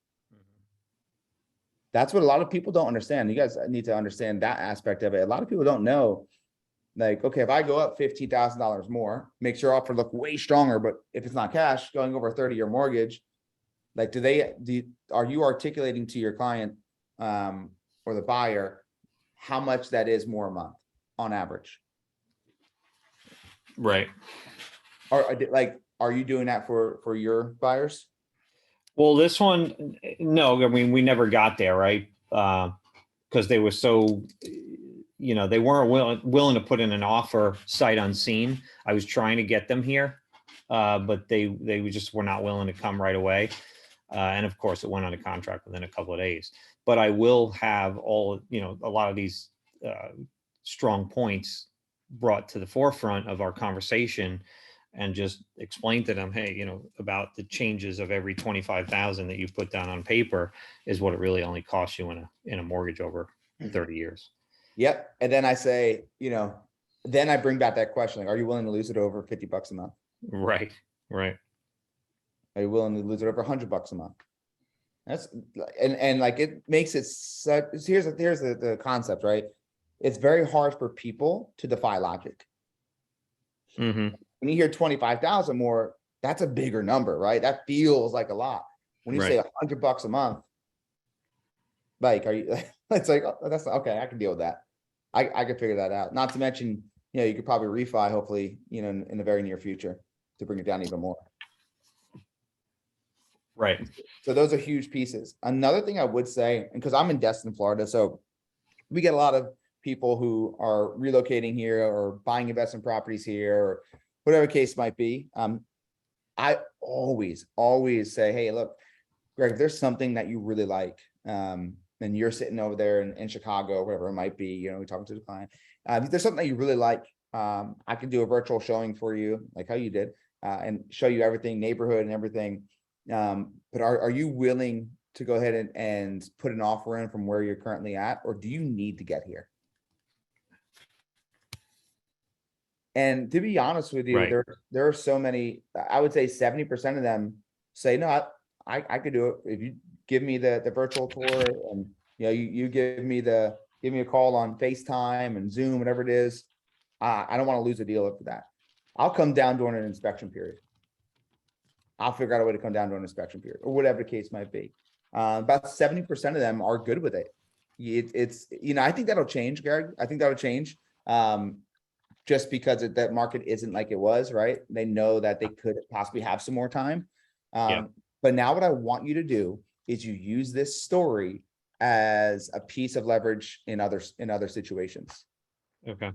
That's what a lot of people don't understand. You guys need to understand that aspect of it. A lot of people don't know, like, okay, if I go up $15,000 more, makes your offer look way stronger. But if it's not cash, going over a 30-year mortgage, like, are you articulating to your client or the buyer how much that is more a month on average? Right. Are you doing that for your buyers? Well, this one, no, I mean, we never got there, right? Because they were so, you know, they weren't willing to put in an offer sight unseen. I was trying to get them here, but they just were not willing to come right away. And of course, it went on a contract within a couple of days. But I will have all, you know, a lot of these strong points brought to the forefront of our conversation, and just explain to them, hey, you know, about the changes of every 25,000 that you put down on paper is what it really only costs you in a mortgage over 30 years. Yep. And then I say, you know, then I bring back that question, like, are you willing to lose it over $50 a month? Right. Are you willing to lose it over $100 a month? That's and like, it makes it such, here's the concept, right? It's very hard for people to defy logic. Mm-hmm. When you hear 25,000 more, that's a bigger number, right? That feels like a lot. When you say $100 a month, like, are you, it's like, oh, that's okay. I can deal with that. I can figure that out. Not to mention, you know, you could probably refi, hopefully, you know, in the very near future to bring it down even more. Right. So those are huge pieces. Another thing I would say, and because I'm in Destin, Florida, so we get a lot of people who are relocating here or buying investment properties here or whatever case might be. I always say, hey, look, Greg, if there's something that you really like, and you're sitting over there in Chicago, whatever it might be, you know, we're talking to the client. If there's something that you really like, I can do a virtual showing for you, like how you did, and show you everything, neighborhood and everything. But are you willing to go ahead and put an offer in from where you're currently at, or do you need to get here? And to be honest with you, there are so many, I would say 70% of them say, no, I could do it. If you give me the virtual tour, and you know, you give me a call on FaceTime and Zoom, whatever it is. I don't want to lose a deal for that. I'll come down during an inspection period. I'll figure out a way to come down during an inspection period, or whatever the case might be. About 70% of them are good with it. It's, you know, I think that'll change, Greg. I think that'll change. Just because that market isn't like it was, right? They know that they could possibly have some more time. Yeah. But now what I want you to do is you use this story as a piece of leverage in other situations. Okay.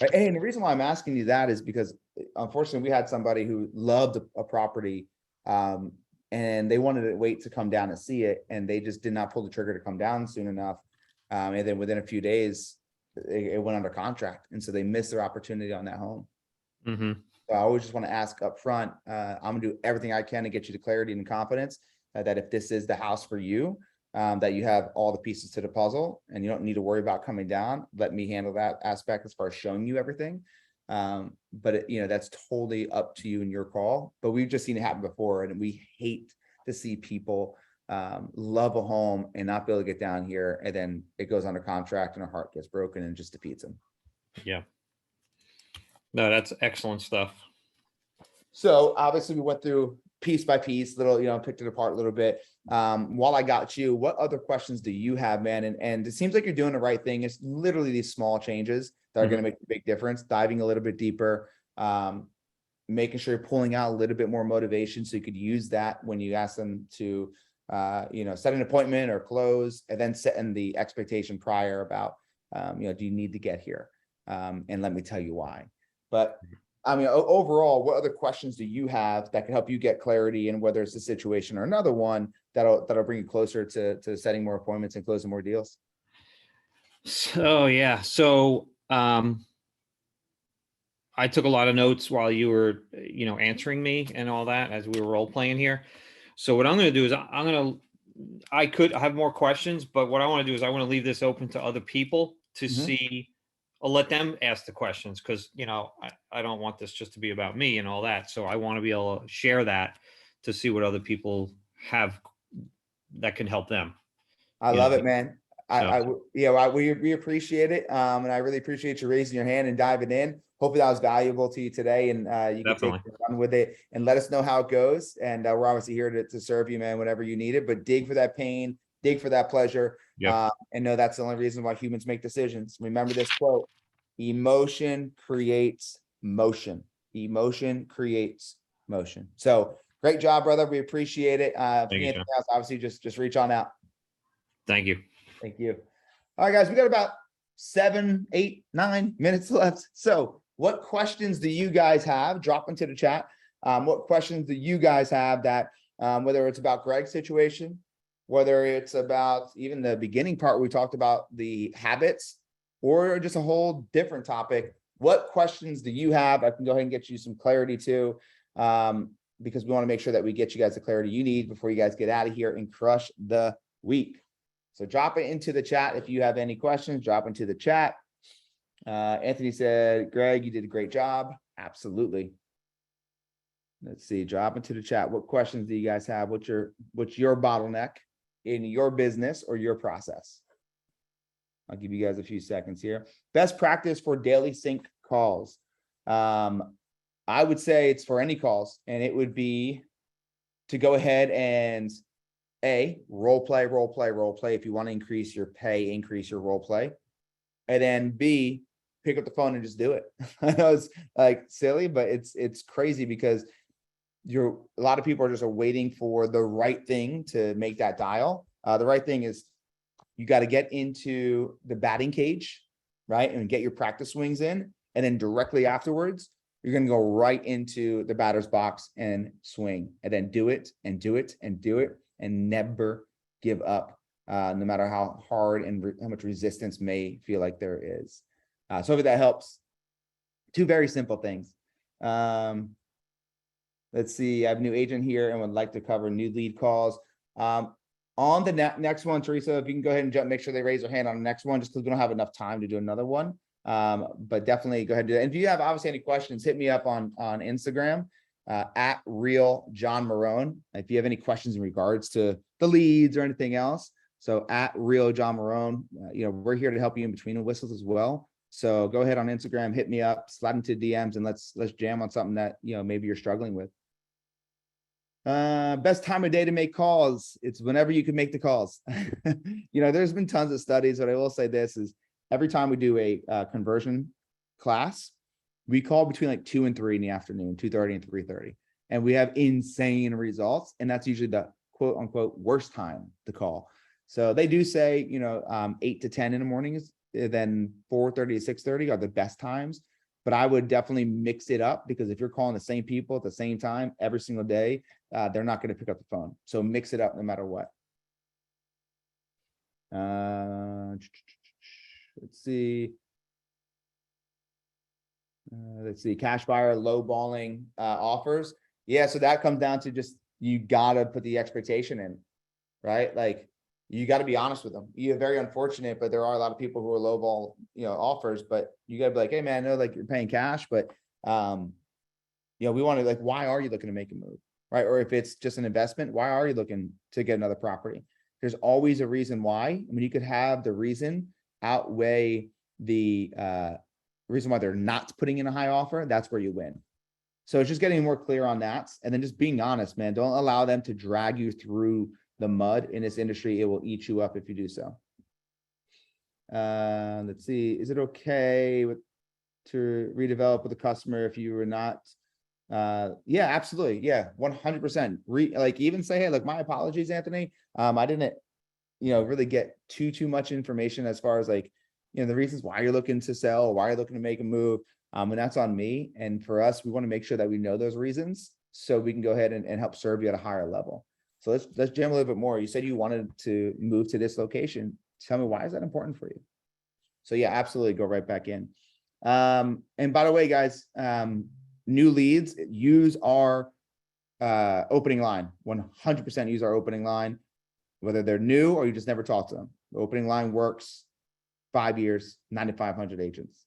Right? And the reason why I'm asking you that is because unfortunately we had somebody who loved a property, and they wanted to wait to come down and see it, and they just did not pull the trigger to come down soon enough. And then within a few days, it went under contract, and so they missed their opportunity on that home. Mm-hmm. So I always just want to ask up front, I'm gonna do everything I can to get you to clarity and confidence that if this is the house for you, that you have all the pieces to the puzzle and you don't need to worry about coming down. Let me handle that aspect as far as showing you everything. But that's totally up to you and your call. But we've just seen it happen before, and we hate to see people love a home and not be able to get down here, and then it goes under contract and a heart gets broken and just defeats them. Yeah. No, that's excellent stuff. So obviously we went through piece by piece, picked it apart a little bit. While I got you, what other questions do you have, man? And it seems like you're doing the right thing. It's literally these small changes that are going to make a big difference. Diving a little bit deeper, making sure you're pulling out a little bit more motivation so you could use that when you ask them to, set an appointment or close, and then setting the expectation prior about, do you need to get here? And let me tell you why. But I mean, overall, what other questions do you have that can help you get clarity in whether it's a situation or another one that'll bring you closer to setting more appointments and closing more deals? So yeah, I took a lot of notes while you were, answering me and all that as we were role playing here. So what I'm going to do is I could have more questions, but what I want to do is I want to leave this open to other people to see. I'll let them ask the questions because, I don't want this just to be about me and all that. So I want to be able to share that to see what other people have that can help them. I love it, man. We appreciate it. And I really appreciate you raising your hand and diving in. Hopefully that was valuable to you today, and you can take it, run with it, and let us know how it goes. And we're obviously here to serve you, man, whenever you need it, but dig for that pain, dig for that pleasure. And know that's the only reason why humans make decisions. Remember this quote: emotion creates motion. Emotion creates motion. So great job, brother. We appreciate it. If you anything else, obviously just reach on out. Thank you. Thank you. All right, guys, we got about 7, 8, 9 minutes left. So what questions do you guys have? Drop into the chat. What questions do you guys have that, whether it's about Greg's situation, whether it's about even the beginning part where we talked about the habits, or just a whole different topic? What questions do you have? I can go ahead and get you some clarity too, because we want to make sure that we get you guys the clarity you need before you guys get out of here and crush the week. So drop it into the chat. If you have any questions, drop into the chat. Anthony said, Greg, you did a great job. Absolutely. Let's see, drop into the chat. What questions do you guys have? What's your bottleneck in your business or your process? I'll give you guys a few seconds here. Best practice for daily CINC calls. I would say it's for any calls, and it would be to go ahead and role play. If you want to increase your pay, increase your role play. And then B, pick up the phone and just do it. I know it's like silly, but it's crazy because a lot of people are just waiting for the right thing to make that dial. The right thing is you got to get into the batting cage, right? And get your practice swings in. And then directly afterwards, you're going to go right into the batter's box and swing, and then do it and do it and do it, and never give up, no matter how hard and how much resistance may feel like there is. So hopefully that helps. 2 very simple things. Let's see, I have a new agent here and would like to cover new lead calls. On the next one, Teresa, if you can go ahead and make sure they raise their hand on the next one, just because we don't have enough time to do another one. But definitely go ahead and do that. And if you have obviously any questions, hit me up on Instagram. At Real John Marone. If you have any questions in regards to the leads or anything else, so at Real John Marone, we're here to help you in between the whistles as well. So go ahead on Instagram, hit me up, slide into DMs, and let's jam on something that maybe you're struggling with. Best time of day to make calls. It's whenever you can make the calls. There's been tons of studies, but I will say this is every time we do a conversion class, we call between like 2 and 3 in the afternoon, 2:30 and 3:30. and we have insane results. And that's usually the quote unquote worst time to call. So they do say, 8 to 10 in the mornings, then 4:30 to 6:30 are the best times. But I would definitely mix it up, because if you're calling the same people at the same time every single day, they're not going to pick up the phone. So mix it up no matter what. Let's see. Cash buyer lowballing offers. Yeah, so that comes down to just, you gotta put the expectation in, right? Like, you got to be honest with them. You're very unfortunate, but there are a lot of people who are lowball, offers. But you got to be like, hey man, I know like you're paying cash, but we want to, like, why are you looking to make a move, right? Or if it's just an investment, why are you looking to get another property? There's always a reason why. I mean, you could have the reason outweigh the reason why they're not putting in a high offer. That's where you win. So it's just getting more clear on that, and then just being honest, man. Don't allow them to drag you through the mud in this industry. It will eat you up if you do so. Let's see. Is it okay to redevelop with a customer if you were not? Yeah, absolutely. Yeah, 100%. Like, even say, hey, look, my apologies, Anthony. I didn't, really get too much information as far as like, the reasons why you're looking to sell, why you're looking to make a move. And that's on me. And for us, we want to make sure that we know those reasons so we can go ahead and help serve you at a higher level. So let's jam a little bit more. You said you wanted to move to this location. Tell me, why is that important for you? So yeah, absolutely, go right back in. And by the way, guys, new leads, use our opening line. 100% use our opening line, whether they're new or you just never talk to them. The opening line works 5 years, 9,500 agents.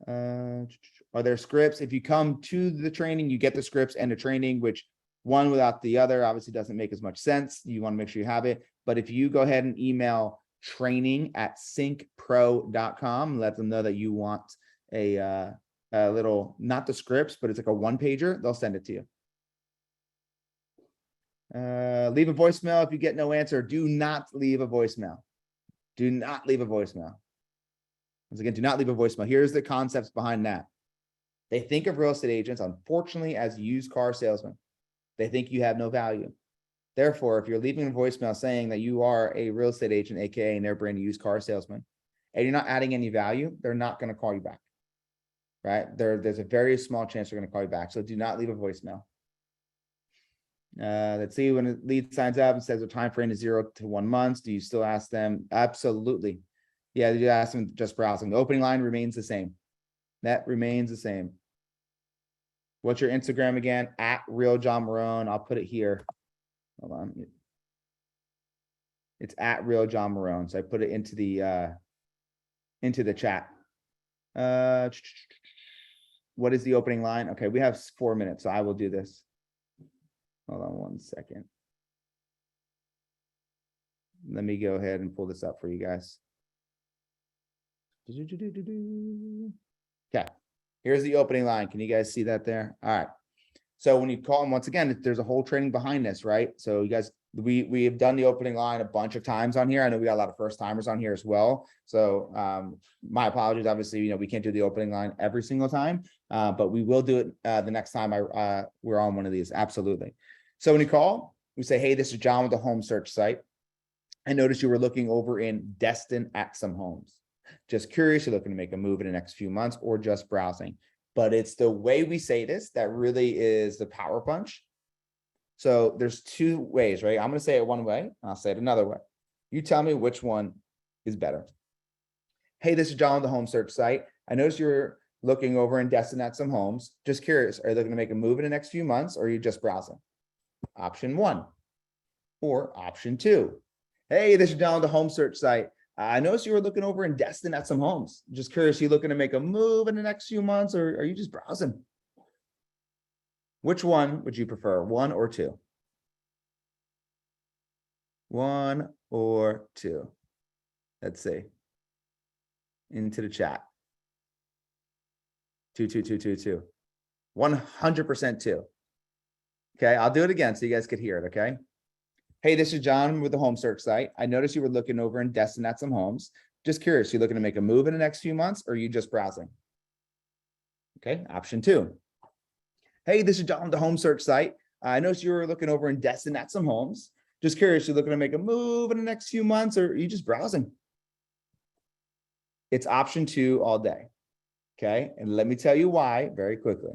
Are there scripts? If you come to the training, you get the scripts and the training, which one without the other obviously doesn't make as much sense. You want to make sure you have it. But if you go ahead and email training@cincpro.com, let them know that you want a little, not the scripts, but it's like a one-pager, they'll send it to you. Leave a voicemail if you get no answer. Do not leave a voicemail. Do not leave a voicemail. Once again, do not leave a voicemail. Here's the concepts behind that. They think of real estate agents, unfortunately, as used car salesmen. They think you have no value. Therefore, if you're leaving a voicemail saying that you are a real estate agent, AKA, and they're brand used car salesman, and you're not adding any value, they're not going to call you back, right? There's a very small chance they're going to call you back. So do not leave a voicemail. Let's see, when a lead signs up and says the time frame is 0 to 1 month, do you still ask them? Absolutely. Yeah, you ask them just browsing. The opening line remains the same. That remains the same. What's your Instagram again? @RealJohnMarone. I'll put it here. Hold on. It's @RealJohnMarone. So I put it into the chat. What is the opening line? Okay, we have 4 minutes, so I will do this. Hold on 1 second. Let me go ahead and pull this up for you guys. Okay, here's the opening line. Can you guys see that there? All right. So when you call them, once again, there's a whole training behind this, right? So you guys, we have done the opening line a bunch of times on here. I know we got a lot of first timers on here as well. So my apologies. Obviously, we can't do the opening line every single time, but we will do it the next time we're on one of these. Absolutely. So when you call, we say, hey, this is John with the home search site. I noticed you were looking over in Destin at some homes. Just curious, you're looking to make a move in the next few months or just browsing. But it's the way we say this that really is the power punch. So there's 2 ways, right? I'm going to say it one way, and I'll say it another way. You tell me which one is better. Hey, this is John with the home search site. I noticed you're looking over in Destin at some homes. Just curious, are you looking to make a move in the next few months or are you just browsing? Option 1 or option 2. Hey, this is John with the home search site. I noticed you were looking over in Destin at some homes. Just curious, you looking to make a move in the next few months or are you just browsing? Which one would you prefer, 1 or 2? 1 or 2? Let's see. Into the chat. 2. 100% 2. Okay, I'll do it again so you guys could hear it, okay? Hey, this is John with the home search site. I noticed you were looking over in Destin at some homes. Just curious, you looking to make a move in the next few months or are you just browsing? Okay, option 2. Hey, this is John, the home search site. I noticed you were looking over in Destin at some homes. Just curious, you're looking to make a move in the next few months, or are you just browsing? It's option 2 all day. Okay. And let me tell you why very quickly.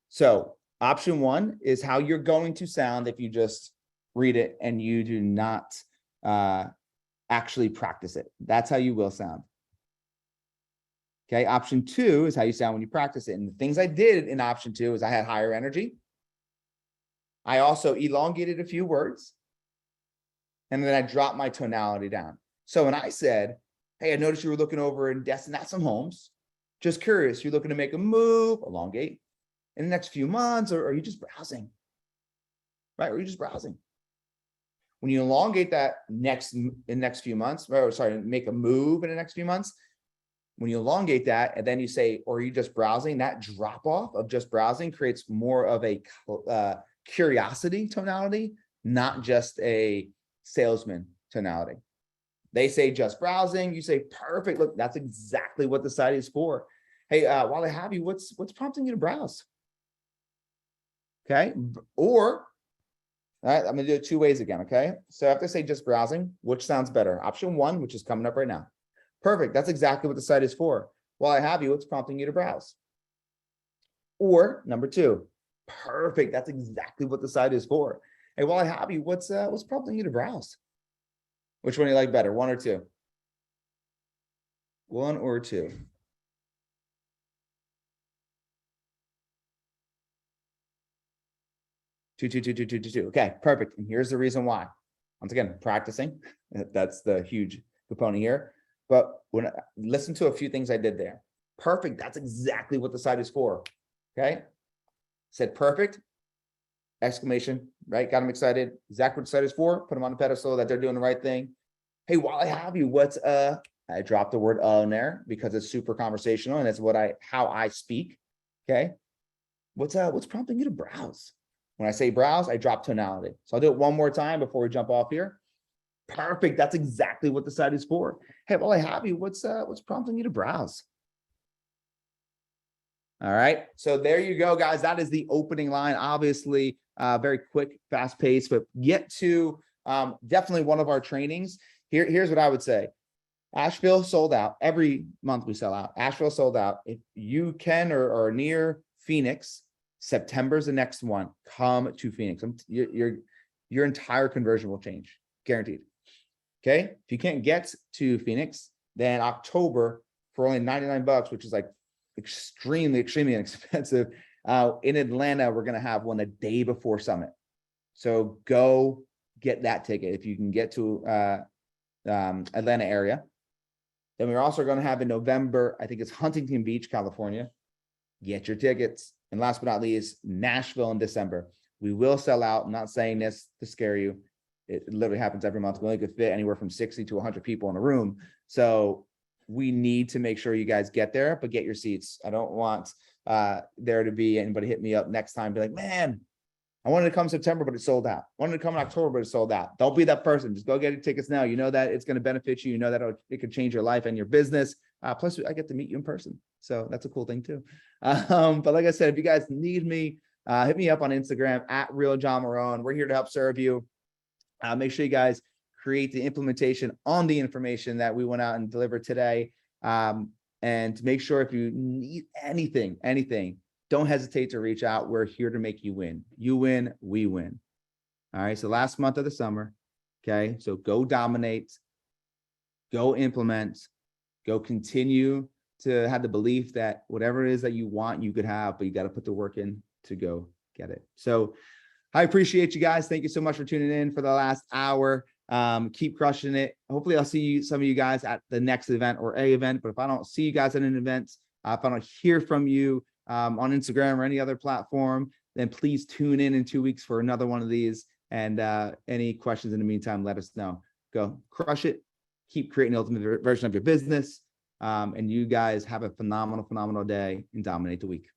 So option 1 is how you're going to sound if you just read it and you do not actually practice it. That's how you will sound. Okay. Option 2 is how you sound when you practice it. And the things I did in option 2 is I had higher energy. I also elongated a few words. And then I dropped my tonality down. So when I said, hey, I noticed you were looking over in Destin at some homes. Just curious, you're looking to make a move, elongate in the next few months, or are you just browsing? Right? Or are you just browsing? When you elongate that in next few months, or sorry, make a move in the next few months, when you elongate that and then you say, or are you just browsing, that drop off of just browsing creates more of a curiosity tonality, not just a salesman tonality. They say just browsing, you say perfect. Look, that's exactly what the site is for. Hey, while I have you, what's prompting you to browse? Okay, or all right, I'm gonna do it 2 ways again. Okay, so after I say just browsing, which sounds better? Option 1, which is coming up right now. Perfect. That's exactly what the site is for. While I have you, what's prompting you to browse? Or number 2, perfect. That's exactly what the site is for. Hey, while I have you, what's prompting you to browse? Which one do you like better? 1 or 2? 1 or 2? Two. Okay, perfect. And here's the reason why. Once again, practicing. That's the huge component here. But when listen to a few things I did there. Perfect. That's exactly what the site is for. Okay. Said perfect. Exclamation, right? Got them excited. Exactly what the site is for. Put them on the pedestal that they're doing the right thing. Hey, while I have you, I dropped the word in there because it's super conversational and it's how I speak. Okay. What's prompting you to browse? When I say browse, I drop tonality. So I'll do it one more time before we jump off here. Perfect. That's exactly what the site is for. Hey, while I have you, what's prompting you to browse? All right. So there you go, guys. That is the opening line. Obviously, very quick, fast paced, but get to definitely one of our trainings. Here's what I would say. Asheville sold out. Every month we sell out. Asheville sold out. If you can or are near Phoenix, September's the next one. Come to Phoenix. Your entire conversion will change. Guaranteed. Okay. If you can't get to Phoenix, then October for only $99, which is like extremely inexpensive. In Atlanta, we're going to have one a day before Summit. So go get that ticket if you can get to Atlanta area. Then we're also going to have in November, I think it's Huntington Beach, California. Get your tickets. And last but not least, Nashville in December. We will sell out. I'm not saying this to scare you. It literally happens every month. We only could fit anywhere from 60 to 100 people in a room. So we need to make sure you guys get there, but get your seats. I don't want there to be anybody hit me up next time, be like, man, I wanted to come September, but it's sold out. I wanted to come in October, but it's sold out. Don't be that person. Just go get your tickets now. You know that it's going to benefit you. You know that it could change your life and your business. Plus, I get to meet you in person. So that's a cool thing too. But like I said, if you guys need me, hit me up on Instagram at Real John Marone. We're here to help serve you. Make sure you guys create the implementation on the information that we went out and delivered today. And make sure if you need anything, don't hesitate to reach out. We're here to make you win. You win, we win. All right. So last month of the summer. Okay. So go dominate, go implement, go continue to have the belief that whatever it is that you want, you could have, but you got to put the work in to go get it. So I appreciate you guys. Thank you so much for tuning in for the last hour. Keep crushing it. Hopefully I'll see some of you guys at the next event or a event, but if I don't see you guys at an event, if I don't hear from you on Instagram or any other platform, then please tune in 2 weeks for another one of these. And any questions in the meantime, let us know. Go crush it. Keep creating the ultimate version of your business. And you guys have a phenomenal day and dominate the week.